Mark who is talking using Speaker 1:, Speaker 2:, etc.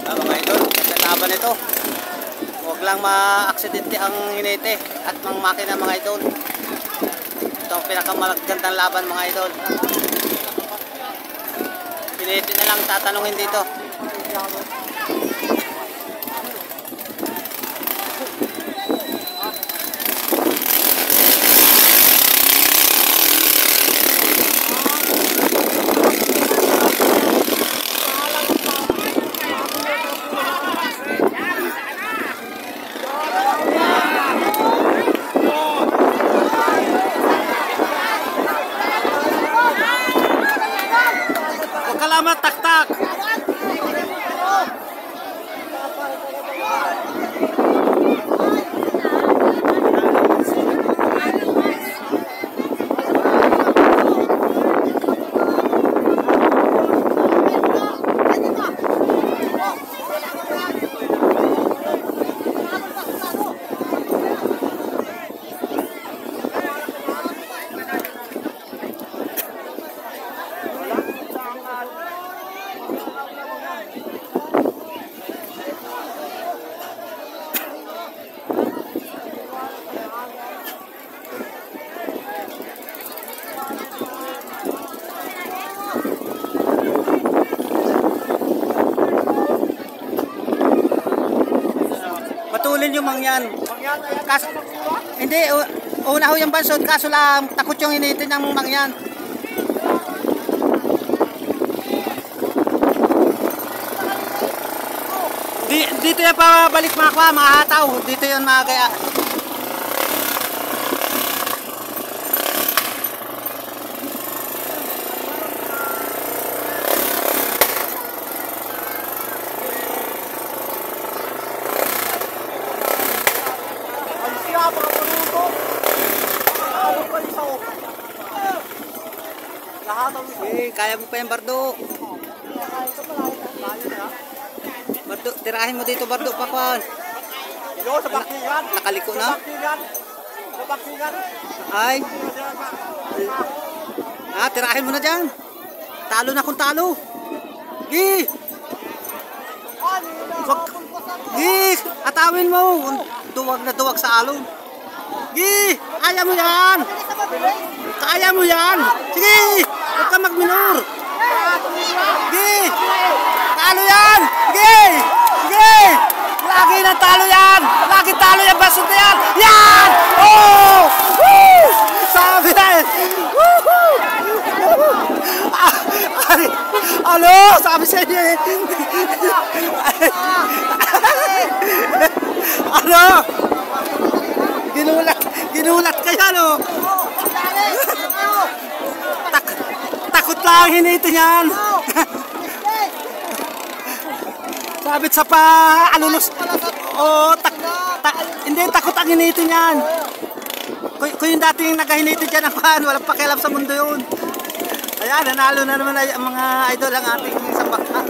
Speaker 1: Mga idol, nagtataban ito. Huwag lang ma-aksidente ang hinete at mga makina mga idol. Ito ang pinakamalagandang laban mga idol. Hinete na lang tatanungin dito. Salamat tak-tak. Patulin yung mangyan. Kaso, hindi, una ho yung bansod, kaso lang takot yung initin ng mangyan. Dito yan pabalik mga hataw. Dito yun mga kaya. Kaya mo pa yan, Bardo. Bardo, tirahin mo dito, Bardo, pakwan. Nakaliko na? Ay. Tirahin mo na dyan. Talo na kung talo. Gi! Gi! Atawin mo. Duwag na duwag sa alon. Gi! Kaya mo yan! Kaya mo yan! Sige! Huwag ka magminor! Sige! Talo yan! Sige! Sige! Lagi na talo yan! Lagi talo yan! Basod na yan! Yan! Oh! Woo! Sabi na eh! Woohoo! Ano? Sabi sa inyo eh! Ano? Ginulat kaya no? Takot lang hinito niyan. Sabit sa pa alulos. Oh, hindi takot ang hinito niyan. Kung yung dating nagahinito diyan ang pan, walang pakialam sa mundo 'yun. Ayan, nanalo na naman ang mga idol ang ating sambaka.